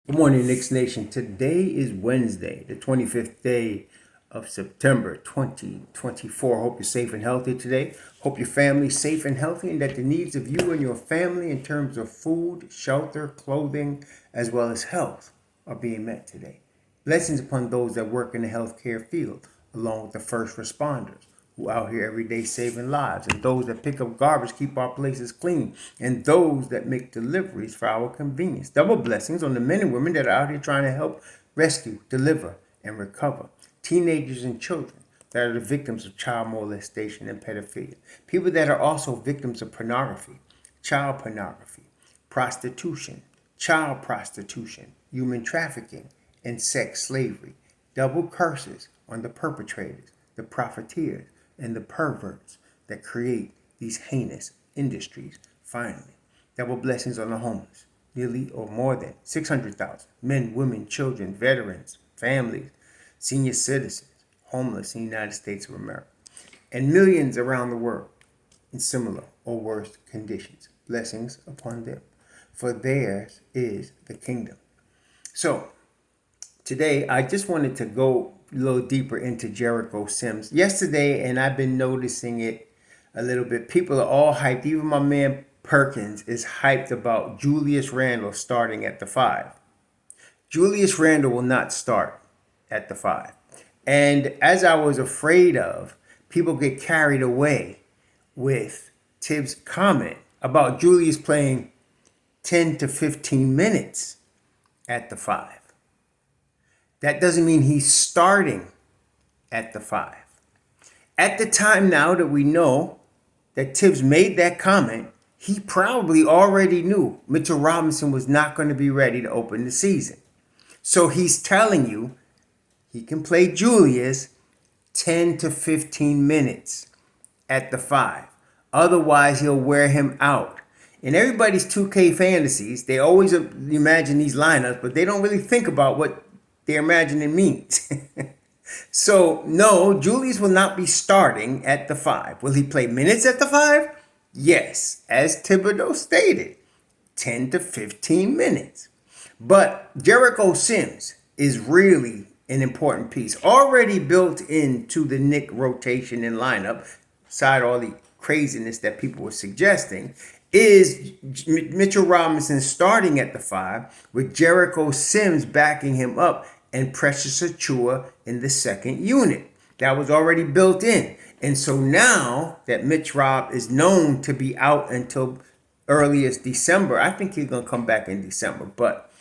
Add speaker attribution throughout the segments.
Speaker 1: Good morning, Knicks Nation. Today is Wednesday, the 25th day of September 2024. Hope you're safe and healthy today. Hope your family's safe and healthy and that the needs of you and your family in terms of food, shelter, clothing, as well as health are being met today. Blessings upon those that work in the healthcare field, along with the first responders who out here every day saving lives, and those that pick up garbage, keep our places clean, and those that make deliveries for our convenience. Double blessings on the men and women that are out here trying to help rescue, deliver, and recover teenagers and children that are the victims of child molestation and pedophilia. People that are also victims of pornography, child pornography, prostitution, child prostitution, human trafficking, and sex slavery. Double curses on the perpetrators, the profiteers, and the perverts that create these heinous industries. Finally, double blessings on the homeless. Nearly or more than 600,000 men, women, children, veterans, families, senior citizens, homeless in the United States of America, and millions around the world in similar or worse conditions. Blessings upon them, for theirs is the kingdom. So, today, I just wanted to go a little deeper into Jericho Sims. Yesterday, and I've been noticing it a little bit, people are all hyped. Even my man Perkins is hyped about Julius Randle starting at the 5. Julius Randle will not start at the 5. And as I was afraid of, people get carried away with Tibbs' comment about Julius playing 10 to 15 minutes at the 5. That doesn't mean he's starting at the 5. At the time now that we know that Tibbs made that comment, he probably already knew Mitchell Robinson was not going to be ready to open the season. So he's telling you he can play Julius 10 to 15 minutes at the 5. Otherwise, he'll wear him out. In everybody's 2K fantasies, they always imagine these lineups, but they don't really think about what they're imagining means. So, no, Julius will not be starting at the 5. Will he play minutes at the 5? Yes, as Thibodeau stated, 10 to 15 minutes. But Jericho Sims is really an important piece. Already built into the Knicks rotation and lineup, aside all the craziness that people were suggesting, is Mitchell Robinson starting at the 5 with Jericho Sims backing him up and Precious Achiuwa in the second unit. That was already built in. And so now that Mitch Rob is known to be out until early as December, I think he's going to come back in December. But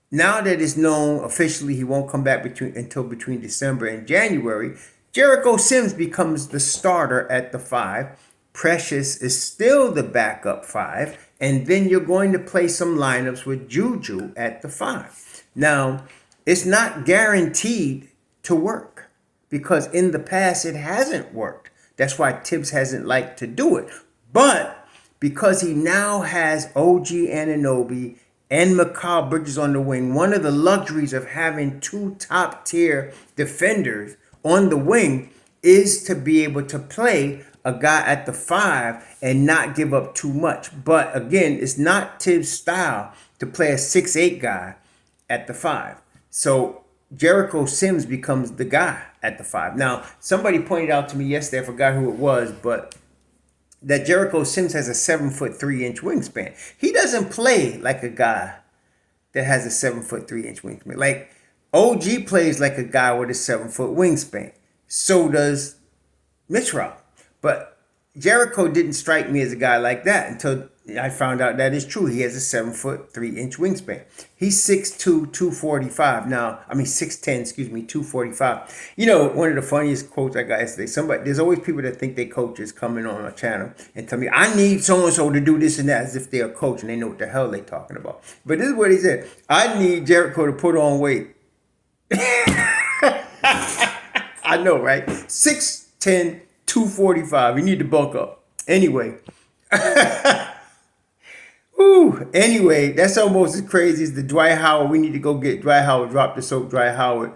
Speaker 1: now that it's known officially he won't come back until between December and January, Jericho Sims becomes the starter at the 5. Precious is still the backup 5. And then you're going to play some lineups with Juju at the 5. Now, it's not guaranteed to work because in the past it hasn't worked. That's why Tibbs hasn't liked to do it. But because he now has OG Anunoby and Mikal Bridges on the wing, one of the luxuries of having two top-tier defenders on the wing is to be able to play a guy at the 5 and not give up too much. But again, it's not Tibbs' style to play a 6'8 guy at the 5. So Jericho Sims becomes the guy at the 5. Now, somebody pointed out to me yesterday, I forgot who it was, but that Jericho Sims has a 7'3" wingspan. He doesn't play like a guy that has a 7'3" wingspan. Like OG plays like a guy with a 7-foot wingspan. So does Mitch Rob. But Jericho didn't strike me as a guy like that until I found out that is true. He has a 7'3" wingspan. He's 6'2", 245. Now, 6'10", 245. You know, one of the funniest quotes I got yesterday, there's always people that think they coaches coming on my channel and tell me, I need so-and-so to do this and that, as if they're a coach and they know what the hell they're talking about. But this is what he said. I need Jericho to put on weight. I know, right? 6'10", 245. You need to bulk up. Anyway. Anyway, that's almost as crazy as the Dwight Howard. We need to go get Dwight Howard, drop the soap, Dwight Howard.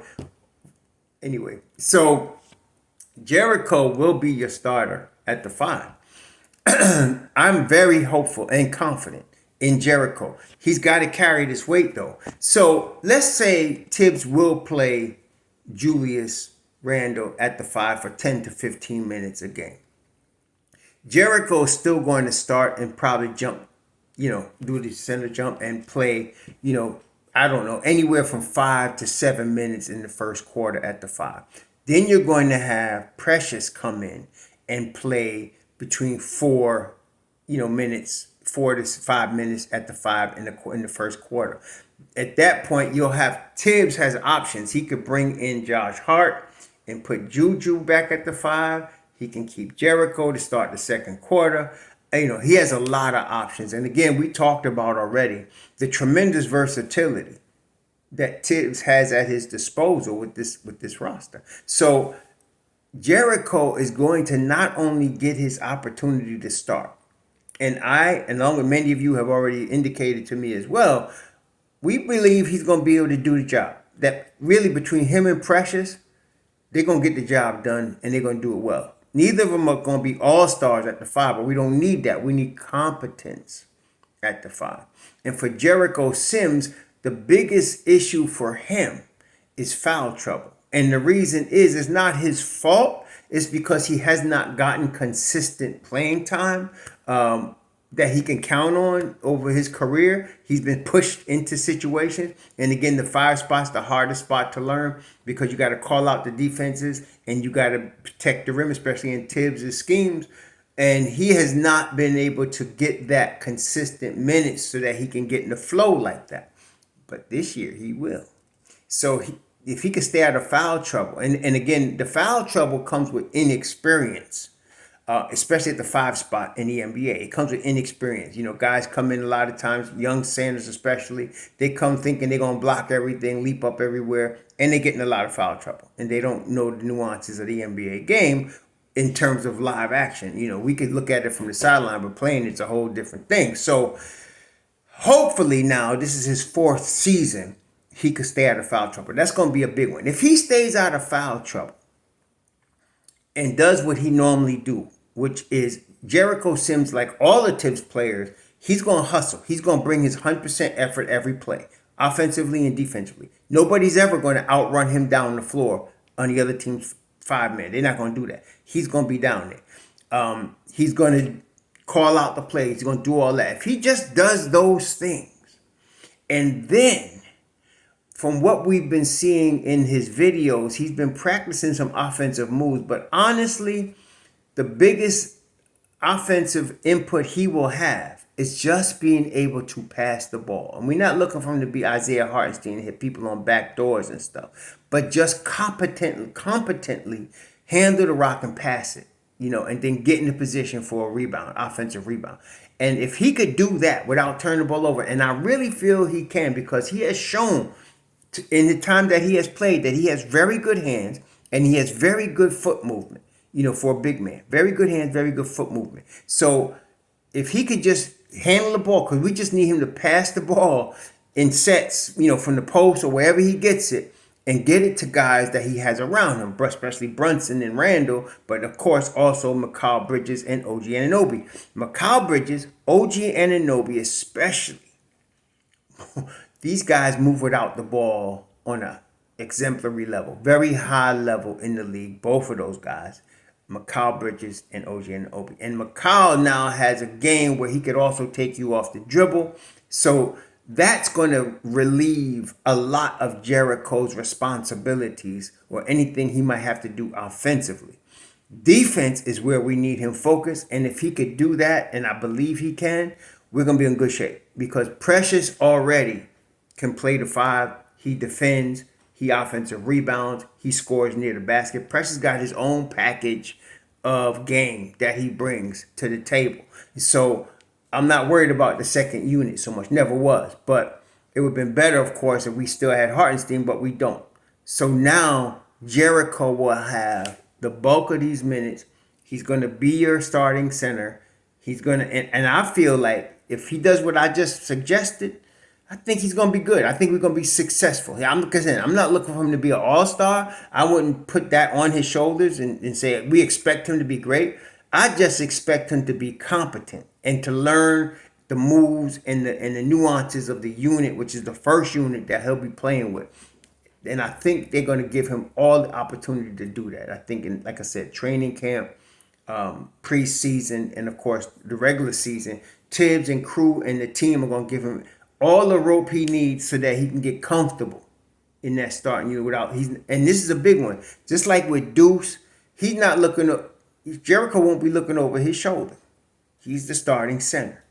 Speaker 1: Anyway, so Jericho will be your starter at the 5. I'm very hopeful and confident in Jericho. He's got to carry this weight though. So let's say Tibbs will play Julius Randle at the 5 for 10 to 15 minutes a game. Jericho is still going to start and probably jump, do the center jump and play, I don't know, anywhere from 5 to 7 minutes in the first quarter at the 5. Then you're going to have Precious come in and play between 4 minutes, 4 to 5 minutes at the 5 in the first quarter. At that point, you'll have Tibbs has options. He could bring in Josh Hart and put Juju back at the 5. He can keep Jericho to start the second quarter. He has a lot of options. And again, we talked about already the tremendous versatility that Tibbs has at his disposal with this roster. So Jericho is going to not only get his opportunity to start, and along with many of you have already indicated to me as well, we believe he's going to be able to do the job. That really between him and Precious, they're going to get the job done and they're going to do it well. Neither of them are going to be all-stars at the 5, but we don't need that. We need competence at the 5. And for Jericho Sims, the biggest issue for him is foul trouble. And the reason is it's not his fault. It's because he has not gotten consistent playing time that he can count on over his career. He's been pushed into situations. And again, the 5 spot's the hardest spot to learn because you got to call out the defenses and you got to protect the rim, especially in Tibbs' schemes. And he has not been able to get that consistent minutes so that he can get in the flow like that. But this year he will. So if he can stay out of foul trouble, and again, the foul trouble comes with inexperience. Especially at the 5 spot in the NBA. It comes with inexperience. Guys come in a lot of times, young Sanders especially, they come thinking they're going to block everything, leap up everywhere, and they get in a lot of foul trouble. And they don't know the nuances of the NBA game in terms of live action. We could look at it from the sideline, but playing it's a whole different thing. So hopefully now, this is his 4th season, he could stay out of foul trouble. That's going to be a big one. If he stays out of foul trouble, and does what he normally do, which is Jericho Sims, like all the Tibbs players, he's going to hustle. He's going to bring his 100% effort every play, offensively and defensively. Nobody's ever going to outrun him down the floor on the other team's 5 men. They're not going to do that. He's going to be down there. He's going to call out the plays. He's going to do all that. If he just does those things, and then from what we've been seeing in his videos, he's been practicing some offensive moves. But honestly, the biggest offensive input he will have is just being able to pass the ball. And we're not looking for him to be Isaiah Hartenstein and hit people on back doors and stuff. But just competently handle the rock and pass it, and then get in the position for a rebound, offensive rebound. And if he could do that without turning the ball over, and I really feel he can because he has shown in the time that he has played that he has very good hands and he has very good foot movement, for a big man. Very good hands, very good foot movement. So if he could just handle the ball, because we just need him to pass the ball in sets, from the post or wherever he gets it and get it to guys that he has around him, especially Brunson and Randall, but of course also Mikal Bridges and OG Anunoby. Mikal Bridges, OG Anunoby especially, these guys move without the ball on a exemplary level, very high level in the league. Both of those guys, Mikal Bridges and OG Anunoby. And Mikal now has a game where he could also take you off the dribble. So that's going to relieve a lot of Jericho's responsibilities or anything he might have to do offensively. Defense is where we need him focused. And if he could do that, and I believe he can, we're going to be in good shape because Precious already can play the 5. He defends. He offensive rebounds. He scores near the basket. Precious got his own package of game that he brings to the table. So I'm not worried about the second unit so much. Never was. But it would have been better, of course, if we still had Hartenstein, but we don't. So now Jericho will have the bulk of these minutes. He's going to be your starting center. He's going to, and I feel like if he does what I just suggested, I think he's going to be good. I think we're going to be successful. I'm not looking for him to be an all-star. I wouldn't put that on his shoulders and say we expect him to be great. I just expect him to be competent and to learn the moves and the nuances of the unit, which is the first unit that he'll be playing with. And I think they're going to give him all the opportunity to do that. I think, like I said, training camp, preseason, and of course the regular season, Tibbs and crew and the team are going to give him all the rope he needs so that he can get comfortable in that starting unit and this is a big one. Just like with Deuce, he's not looking up. Jericho won't be looking over his shoulder. He's the starting center.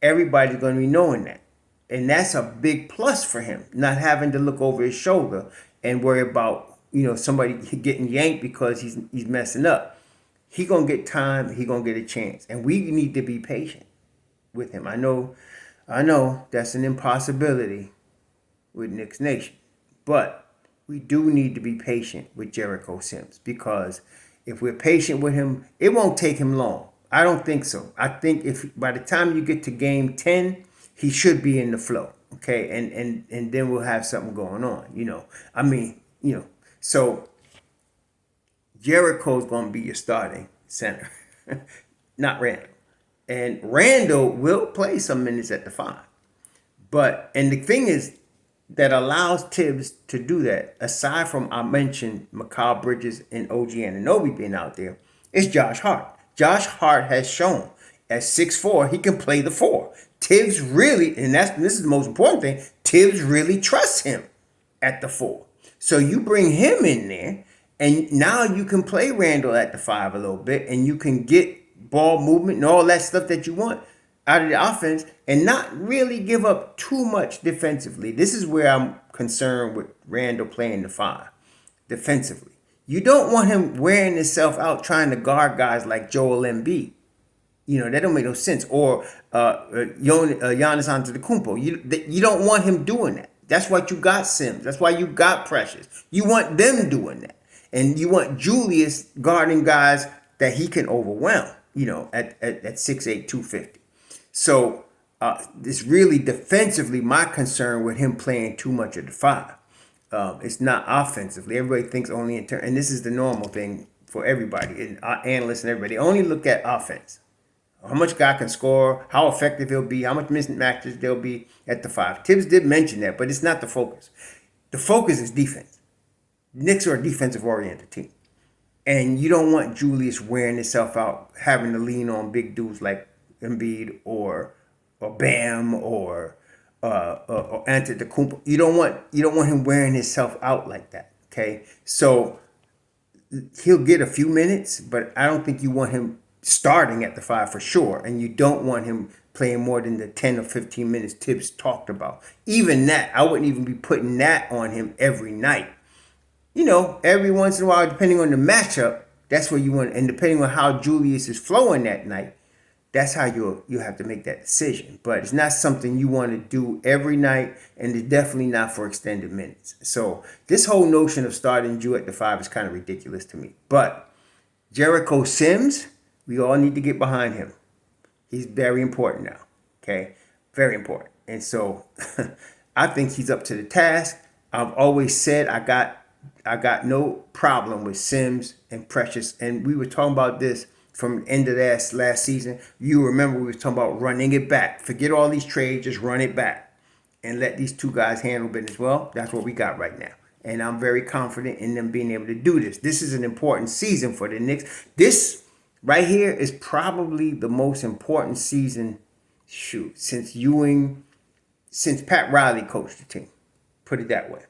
Speaker 1: Everybody's going to be knowing that. And that's a big plus for him, not having to look over his shoulder and worry about, somebody getting yanked because he's messing up. He going to get time. He going to get a chance. And we need to be patient with him. I know that's an impossibility with Knicks Nation. But we do need to be patient with Jericho Sims, because if we're patient with him, it won't take him long. I don't think so. I think if by the time you get to game 10, he should be in the flow. Okay. And then we'll have something going on, So Jericho's going to be your starting center, not Randall. And Randall will play some minutes at the 5. And the thing is, that allows Tibbs to do that, aside from I mentioned Mikal Bridges and OG Anunoby being out there, is Josh Hart. Josh Hart has shown at 6'4", he can play the 4. Tibbs really, and this is the most important thing, Tibbs really trusts him at the 4. So you bring him in there, and now you can play Randall at the 5 a little bit, and you can get ball movement and all that stuff that you want out of the offense and not really give up too much defensively. This is where I'm concerned with Randall playing the 5 defensively. You don't want him wearing himself out trying to guard guys like Joel Embiid. That don't make no sense. Or Giannis Antetokounmpo. You don't want him doing that. That's why you got Sims. That's why you got Precious. You want them doing that. And you want Julius guarding guys that he can overwhelm, at 6'8", 250. So it's really defensively my concern with him playing too much of the 5. It's not offensively. Everybody thinks only in terms, and this is the normal thing for everybody, and analysts and everybody. Only look at offense. How much guy can score, how effective he'll be, how much mismatches there'll be at the 5. Tibbs did mention that, but it's not the focus. The focus is defense. Knicks are a defensive-oriented team. And you don't want Julius wearing himself out, having to lean on big dudes like Embiid or Bam or Antetokounmpo. You don't want him wearing himself out like that. Okay, so he'll get a few minutes, but I don't think you want him starting at the 5 for sure, and you don't want him playing more than the 10 or 15 minutes Tibbs talked about. Even that, I wouldn't even be putting that on him every night. Every once in a while, depending on the matchup, that's where you want, and depending on how Julius is flowing that night, that's how you have to make that decision. But it's not something you want to do every night, and it's definitely not for extended minutes. So this whole notion of starting Ju at the 5 is kind of ridiculous to me. But Jericho Sims, we all need to get behind him. He's very important now, okay? Very important. And so I think he's up to the task. I've always said I got no problem with Sims and Precious, and we were talking about this from the end of last season. You remember we were talking about running it back. Forget all these trades, just run it back and let these two guys handle business. Well, that's what we got right now. And I'm very confident in them being able to do this. This is an important season for the Knicks. This right here is probably the most important season, since Pat Riley coached the team. Put it that way.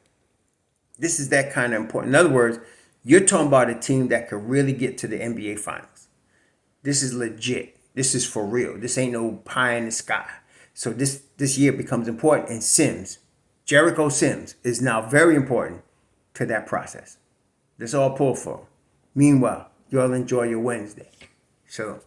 Speaker 1: This is that kind of important. In other words, you're talking about a team that could really get to the NBA Finals. This is legit. This is for real. This ain't no pie in the sky. So this year becomes important, and Jericho Sims, is now very important to that process. That's all pulled for. Meanwhile, y'all enjoy your Wednesday. So.